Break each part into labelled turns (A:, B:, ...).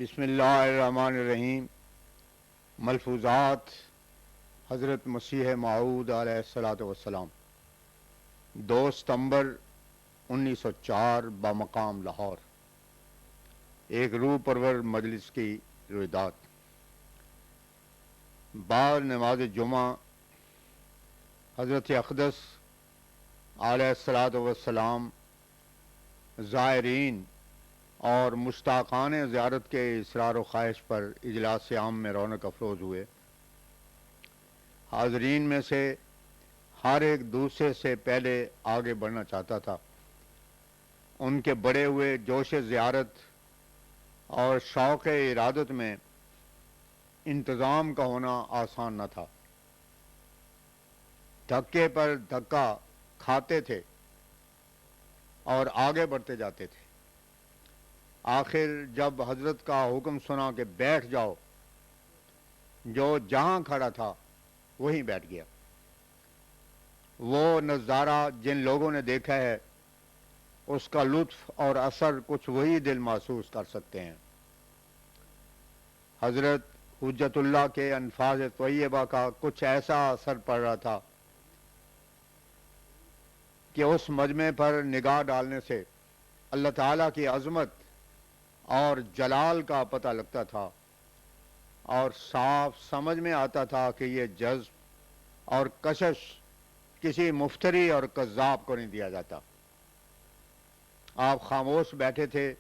A: بسم اللہ الرحمن الرحیم۔ ملفوظات حضرت مسیح موعود علیہ الصلاۃ والسلام، 2 ستمبر 1904 بمقام لاہور۔ ایک روح پرور مجلس کی رویداد۔ بعد نماز جمعہ حضرت اقدس علیہ الصلاۃ والسلام زائرین اور مشتاقان زیارت کے اصرار و خواہش پر اجلاس عام میں رونق افروز ہوئے۔ حاضرین میں سے ہر ایک دوسرے سے پہلے آگے بڑھنا چاہتا تھا۔ ان کے بڑے ہوئے جوش زیارت اور شوق ارادت میں انتظام کا ہونا آسان نہ تھا۔ دھکے پر دھکا کھاتے تھے اور آگے بڑھتے جاتے تھے۔ آخر جب حضرت کا حکم سنا کہ بیٹھ جاؤ، جو جہاں کھڑا تھا وہیں بیٹھ گیا۔ وہ نظارہ جن لوگوں نے دیکھا ہے اس کا لطف اور اثر کچھ وہی دل محسوس کر سکتے ہیں۔ حضرت حجت اللہ کے الفاظ طیبہ کا کچھ ایسا اثر پڑ رہا تھا کہ اس مجمع پر نگاہ ڈالنے سے اللہ تعالیٰ کی عظمت اور جلال کا پتہ لگتا تھا، اور صاف سمجھ میں آتا تھا کہ یہ جذب اور کشش کسی مفتری اور کذاب کو نہیں دیا جاتا۔ آپ خاموش بیٹھے تھے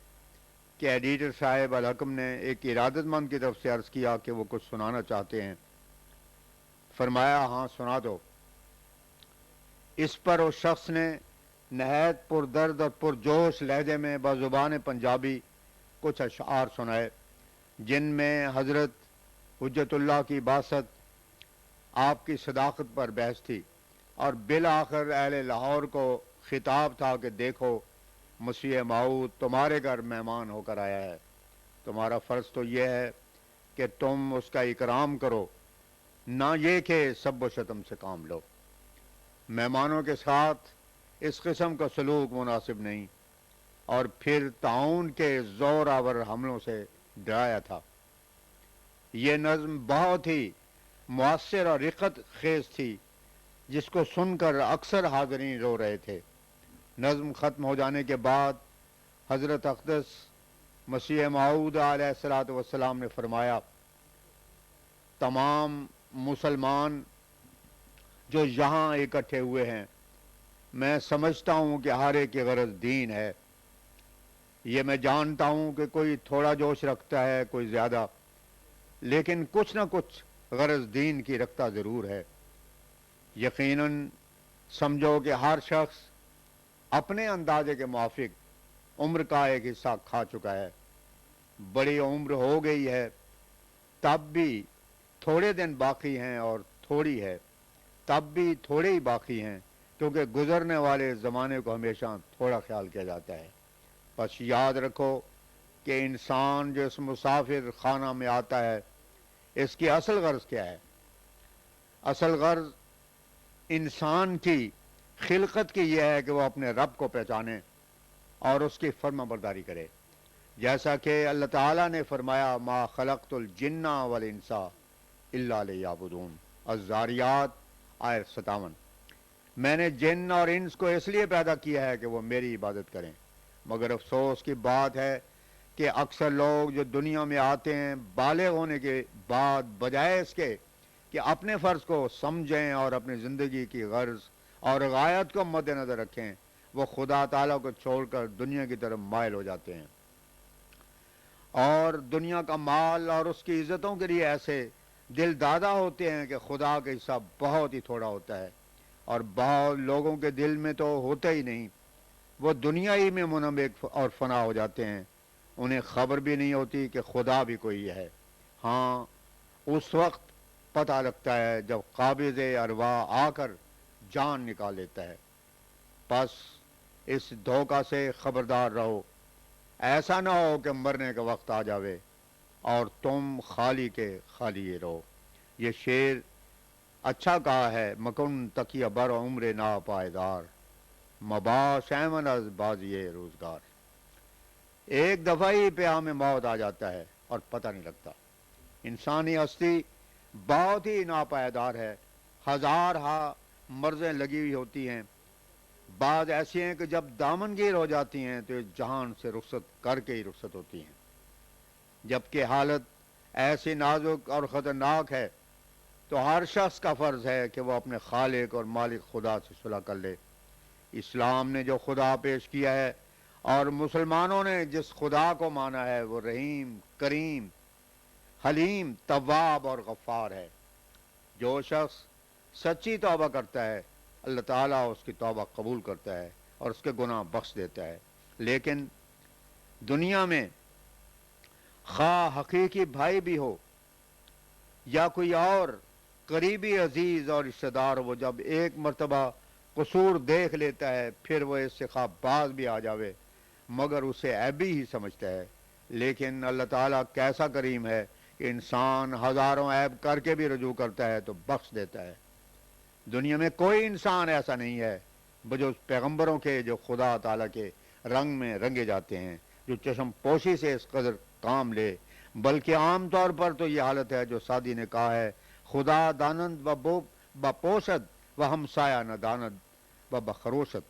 A: کہ ایڈیٹر صاحب الحکم نے ایک ارادت مند کی طرف سے عرض کیا کہ وہ کچھ سنانا چاہتے ہیں۔ فرمایا ہاں سنا دو۔ اس پر اس شخص نے نہایت پردرد اور پرجوش لہجے میں بزبان پنجابی کچھ اشعار سنائے، جن میں حضرت حجت اللہ کی باسط، آپ کی صداقت پر بحث تھی، اور بالآخر اہل لاہور کو خطاب تھا کہ دیکھو مسیح موعود تمہارے گھر مہمان ہو کر آیا ہے۔ تمہارا فرض تو یہ ہے کہ تم اس کا اکرام کرو، نہ یہ کہ سب و شتم سے کام لو۔ مہمانوں کے ساتھ اس قسم کا سلوک مناسب نہیں، اور پھر طاعون کے زور آور حملوں سے ڈرایا تھا۔ یہ نظم بہت ہی مؤثر اور رقت خیز تھی، جس کو سن کر اکثر حاضرین رو رہے تھے۔ نظم ختم ہو جانے کے بعد حضرت اقدس مسیح موعود علیہ الصلاۃ والسلام نے فرمایا، تمام مسلمان جو یہاں اکٹھے ہوئے ہیں، میں سمجھتا ہوں کہ ہر ایک کی غرض دین ہے۔ یہ میں جانتا ہوں کہ کوئی تھوڑا جوش رکھتا ہے، کوئی زیادہ، لیکن کچھ نہ کچھ غرض دین کی رکھتا ضرور ہے۔ یقیناً سمجھو کہ ہر شخص اپنے اندازے کے موافق عمر کا ایک حصہ کھا چکا ہے۔ بڑی عمر ہو گئی ہے، تب بھی تھوڑے دن باقی ہیں، اور تھوڑی ہے تب بھی تھوڑے ہی باقی ہیں، کیونکہ گزرنے والے زمانے کو ہمیشہ تھوڑا خیال کیا جاتا ہے۔ بس یاد رکھو کہ انسان جو اس مسافر خانہ میں آتا ہے، اس کی اصل غرض کیا ہے؟ اصل غرض انسان کی خلقت کی یہ ہے کہ وہ اپنے رب کو پہچانے اور اس کی فرما برداری کرے، جیسا کہ اللہ تعالیٰ نے فرمایا ما خلقت الجن والانس الا لیعبدون، الذاریات آیت 57۔ میں نے جن اور انس کو اس لیے پیدا کیا ہے کہ وہ میری عبادت کریں، مگر افسوس کی بات ہے کہ اکثر لوگ جو دنیا میں آتے ہیں، بالغ ہونے کے بعد بجائے اس کے کہ اپنے فرض کو سمجھیں اور اپنی زندگی کی غرض اور غایت کو مد نظر رکھیں، وہ خدا تعالیٰ کو چھوڑ کر دنیا کی طرف مائل ہو جاتے ہیں، اور دنیا کا مال اور اس کی عزتوں کے لیے ایسے دل دادا ہوتے ہیں کہ خدا کا حصہ بہت ہی تھوڑا ہوتا ہے، اور بہت لوگوں کے دل میں تو ہوتا ہی نہیں۔ وہ دنیا ہی میں منہمک اور فنا ہو جاتے ہیں، انہیں خبر بھی نہیں ہوتی کہ خدا بھی کوئی ہے۔ ہاں، اس وقت پتہ لگتا ہے جب قابض ارواح آ کر جان نکال لیتا ہے۔ پس اس دھوکہ سے خبردار رہو، ایسا نہ ہو کہ مرنے کا وقت آ جاوے اور تم خالی کے خالی رہو۔ یہ شعر اچھا کہا ہے، مکن تکیہ بر عمر نا پائیدار، مباش ایمن از بازی روزگار۔ ایک دفعہ ہی پہ ہمیں موت آ جاتا ہے، اور پتہ نہیں لگتا۔ انسانی ہستی بہت ہی ناپائیدار ہے، ہزارہا مرضیں لگی ہوئی ہوتی ہیں، بعض ایسی ہیں کہ جب دامنگیر ہو جاتی ہیں تو اس جہان سے رخصت کر کے ہی رخصت ہوتی ہیں، جبکہ حالت ایسی نازک اور خطرناک ہے تو ہر شخص کا فرض ہے کہ وہ اپنے خالق اور مالک خدا سے صلح کر لے۔ اسلام نے جو خدا پیش کیا ہے اور مسلمانوں نے جس خدا کو مانا ہے وہ رحیم، کریم، حلیم، تواب اور غفار ہے۔ جو شخص سچی توبہ کرتا ہے اللہ تعالیٰ اس کی توبہ قبول کرتا ہے اور اس کے گناہ بخش دیتا ہے۔ لیکن دنیا میں خواہ حقیقی بھائی بھی ہو یا کوئی اور قریبی عزیز اور رشتہ دار، وہ جب ایک مرتبہ قصور دیکھ لیتا ہے پھر وہ اس سے خواہ باز بھی آ جاوے مگر اسے عیبی ہی سمجھتا ہے۔ لیکن اللہ تعالیٰ کیسا کریم ہے کہ انسان ہزاروں عیب کر کے بھی رجوع کرتا ہے تو بخش دیتا ہے۔ دنیا میں کوئی انسان ایسا نہیں ہے بجز پیغمبروں کے جو خدا تعالیٰ کے رنگ میں رنگے جاتے ہیں، جو چشم پوشی سے اس قدر کام لے، بلکہ عام طور پر تو یہ حالت ہے جو سعدی نے کہا ہے، خدا دانند و بپوشد و ہمسایہ نہ داند و بخروشد۔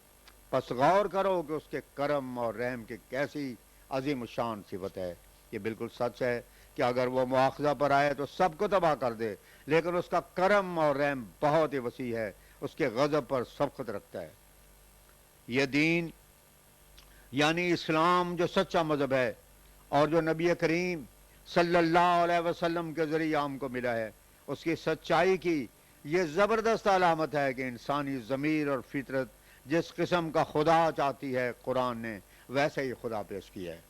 A: پس غور کرو کہ اس کے کرم اور رحم کی کیسی عظیم الشان صفت ہے۔ یہ بالکل سچ ہے کہ اگر وہ مواخذہ پر آئے تو سب کو تباہ کر دے، لیکن اس کا کرم اور رحم بہت ہی وسیع ہے، اس کے غضب پر سبقت رکھتا ہے۔ یہ دین یعنی اسلام جو سچا مذہب ہے اور جو نبی کریم صلی اللہ علیہ وسلم کے ذریعے ہم کو ملا ہے، اس کی سچائی کی یہ زبردست علامت ہے کہ انسانی ضمیر اور فطرت جس قسم کا خدا چاہتی ہے قرآن نے ویسے ہی خدا پیش کیا ہے،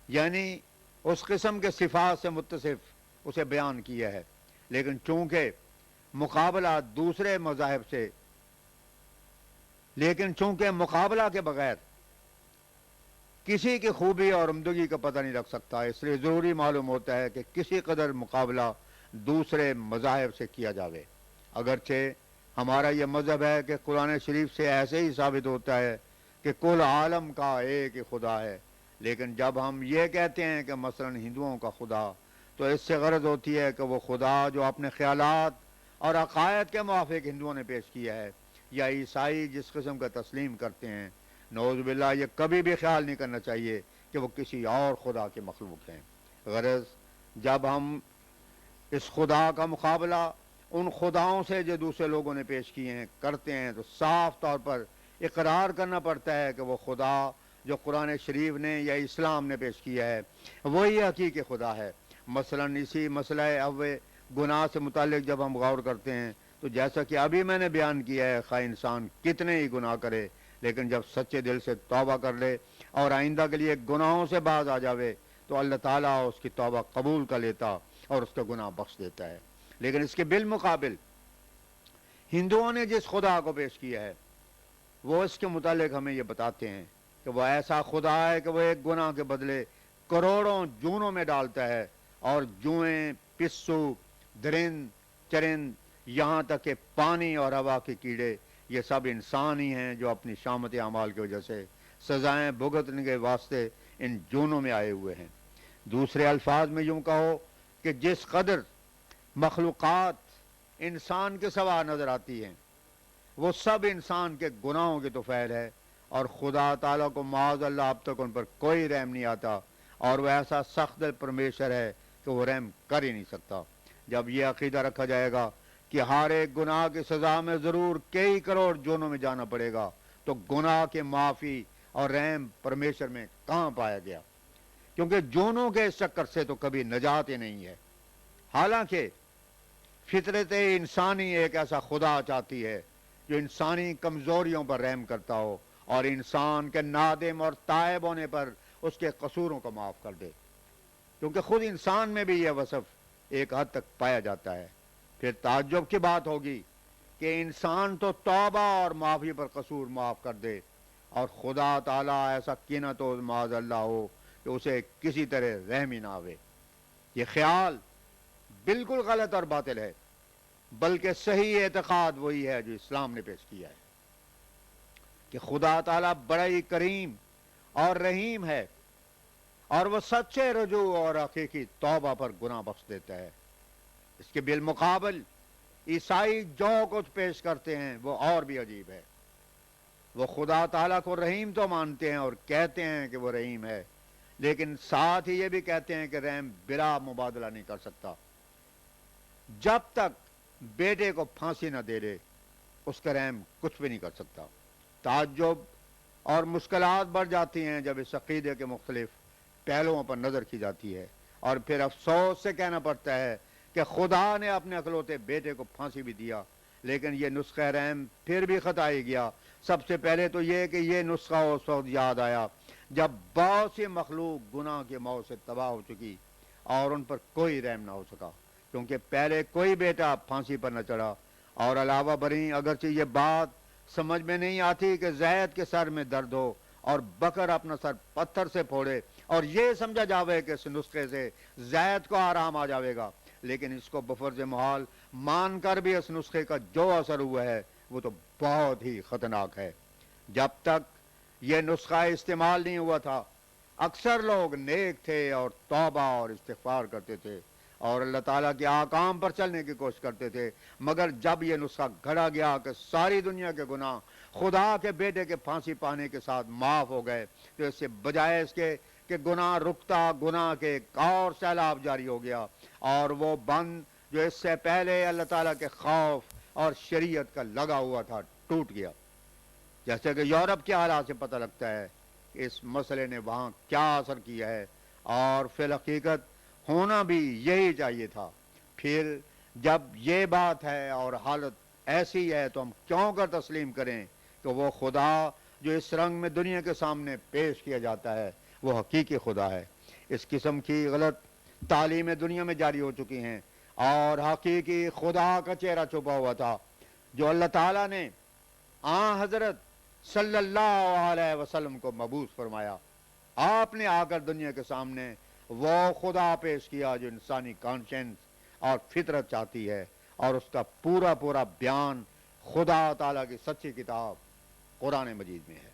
A: یعنی اس قسم کے صفات سے متصف اسے بیان کیا ہے۔ لیکن چونکہ مقابلہ کے بغیر کسی کی خوبی اور عمدگی کا پتہ نہیں لگ سکتا، اس لیے ضروری معلوم ہوتا ہے کہ کسی قدر مقابلہ دوسرے مذاہب سے کیا جاوے۔ اگرچہ ہمارا یہ مذہب ہے کہ قرآن شریف سے ایسے ہی ثابت ہوتا ہے کہ کل عالم کا ایک ہی خدا ہے، لیکن جب ہم یہ کہتے ہیں کہ مثلا ہندوؤں کا خدا، تو اس سے غرض ہوتی ہے کہ وہ خدا جو اپنے خیالات اور عقائد کے موافق ہندوؤں نے پیش کیا ہے، یا عیسائی جس قسم کا تسلیم کرتے ہیں، نعوذ باللہ یہ کبھی بھی خیال نہیں کرنا چاہیے کہ وہ کسی اور خدا کے مخلوق ہیں۔ غرض جب ہم اس خدا کا مقابلہ ان خداؤں سے جو دوسرے لوگوں نے پیش کیے ہیں کرتے ہیں تو صاف طور پر اقرار کرنا پڑتا ہے کہ وہ خدا جو قرآن شریف نے یا اسلام نے پیش کیا ہے وہی حقیقی خدا ہے۔ مثلا اسی مسئلہ گناہ سے متعلق جب ہم غور کرتے ہیں تو جیسا کہ ابھی میں نے بیان کیا ہے، خواہ انسان کتنے ہی گناہ کرے لیکن جب سچے دل سے توبہ کر لے اور آئندہ کے لیے گناہوں سے باز آ جاوے تو اللہ تعالیٰ اس کی توبہ قبول کر لیتا اور اس کے گناہ بخش دیتا ہے۔ لیکن اس کے بالمقابل ہندوؤں نے جس خدا کو پیش کیا ہے وہ اس کے متعلق ہمیں یہ بتاتے ہیں کہ وہ ایسا خدا ہے کہ وہ ایک گناہ کے بدلے کروڑوں جونوں میں ڈالتا ہے، اور جوئیں، پسو، درند، چرند، یہاں تک کہ پانی اور ہوا کے کیڑے، یہ سب انسان ہی ہیں جو اپنی شامت اعمال کی وجہ سے سزائیں بھگتنے کے واسطے ان جونوں میں آئے ہوئے ہیں۔ دوسرے الفاظ میں یوں کہو کہ جس قدر مخلوقات انسان کے سوا نظر آتی ہیں وہ سب انسان کے گناہوں کے طفیل ہے، اور خدا تعالیٰ کو معاذ اللہ اب تک ان پر کوئی رحم نہیں آتا، اور وہ ایسا سخت دل پرمیشر ہے کہ وہ رحم کر ہی نہیں سکتا۔ جب یہ عقیدہ رکھا جائے گا کہ ہر ایک گناہ کی سزا میں ضرور کئی کروڑ جونوں میں جانا پڑے گا تو گناہ کے معافی اور رحم پرمیشر میں کہاں پایا گیا؟ کیونکہ جونوں کے اس چکر سے تو کبھی نجات ہی نہیں ہے۔ حالانکہ فطرت انسانی ایک ایسا خدا چاہتی ہے جو انسانی کمزوریوں پر رحم کرتا ہو اور انسان کے نادم اور تائب ہونے پر اس کے قصوروں کو معاف کر دے، کیونکہ خود انسان میں بھی یہ وصف ایک حد تک پایا جاتا ہے۔ پھر تعجب کی بات ہوگی کہ انسان تو توبہ اور معافی پر قصور معاف کر دے اور خدا تعالیٰ ایسا کینہ تو معاذ اللہ ہو کہ اسے کسی طرح رحم ہی نہ آوے۔ یہ خیال بالکل غلط اور باطل ہے، بلکہ صحیح اعتقاد وہی ہے جو اسلام نے پیش کیا ہے کہ خدا تعالیٰ بڑا ہی کریم اور رحیم ہے، اور وہ سچے رجوع اور حقیقی توبہ پر گناہ بخش دیتا ہے۔ اس کے بالمقابل عیسائی جو کچھ پیش کرتے ہیں وہ اور بھی عجیب ہے۔ وہ خدا تعالیٰ کو رحیم تو مانتے ہیں اور کہتے ہیں کہ وہ رحیم ہے، لیکن ساتھ ہی یہ بھی کہتے ہیں کہ رحم بلا مبادلہ نہیں کر سکتا۔ جب تک بیٹے کو پھانسی نہ دے دے اس کا رحم کچھ بھی نہیں کر سکتا۔ تعجب اور مشکلات بڑھ جاتی ہیں جب اس عقیدے کے مختلف پہلوؤں پر نظر کی جاتی ہے، اور پھر افسوس سے کہنا پڑتا ہے کہ خدا نے اپنے اکلوتے بیٹے کو پھانسی بھی دیا، لیکن یہ نسخہ رحم پھر بھی خطا ہی گیا۔ سب سے پہلے تو یہ کہ یہ نسخہ اس وقت یاد آیا جب بہت سی مخلوق گناہ کی موت سے تباہ ہو چکی اور ان پر کوئی رحم نہ ہو سکا، کیونکہ پہلے کوئی بیٹا پھانسی پر نہ چڑھا۔ اور علاوہ بریں اگرچہ یہ بات سمجھ میں نہیں آتی کہ زید کے سر میں درد ہو اور بکر اپنا سر پتھر سے پھوڑے اور یہ سمجھا جاوے کہ اس نسخے سے زید کو آرام آ جاوے گا، لیکن اس کو بفرض محال مان کر بھی اس نسخے کا جو اثر ہوا ہے وہ تو بہت ہی خطرناک ہے۔ جب تک یہ نسخہ استعمال نہیں ہوا تھا اکثر لوگ نیک تھے اور توبہ اور استغفار کرتے تھے اور اللہ تعالیٰ کے احکام پر چلنے کی کوشش کرتے تھے، مگر جب یہ نسخہ گھڑا گیا کہ ساری دنیا کے گناہ خدا کے بیٹے کے پھانسی پانے کے ساتھ معاف ہو گئے، تو اس سے بجائے اس کے کہ گناہ رکتا، گناہ کے ایک اور سیلاب جاری ہو گیا، اور وہ بند جو اس سے پہلے اللہ تعالیٰ کے خوف اور شریعت کا لگا ہوا تھا ٹوٹ گیا۔ جیسے کہ یورپ کے حالات سے پتہ لگتا ہے کہ اس مسئلے نے وہاں کیا اثر کیا ہے، اور فی الحقیقت ہونا بھی یہی چاہیے تھا۔ پھر جب یہ بات ہے اور حالت ایسی ہے تو ہم کیوں کر تسلیم کریں کہ وہ خدا جو اس رنگ میں دنیا کے سامنے پیش کیا جاتا ہے وہ حقیقی خدا ہے۔ اس قسم کی غلط تعلیمیں دنیا میں جاری ہو چکی ہیں اور حقیقی خدا کا چہرہ چھپا ہوا تھا جو اللہ تعالیٰ نے حضرت صلی اللہ علیہ وسلم کو مبعوث فرمایا۔ آپ نے آ کر دنیا کے سامنے وہ خدا پیش کیا جو انسانی کانشنس اور فطرت چاہتی ہے، اور اس کا پورا بیان خدا تعالیٰ کی سچی کتاب قرآن مجید میں ہے۔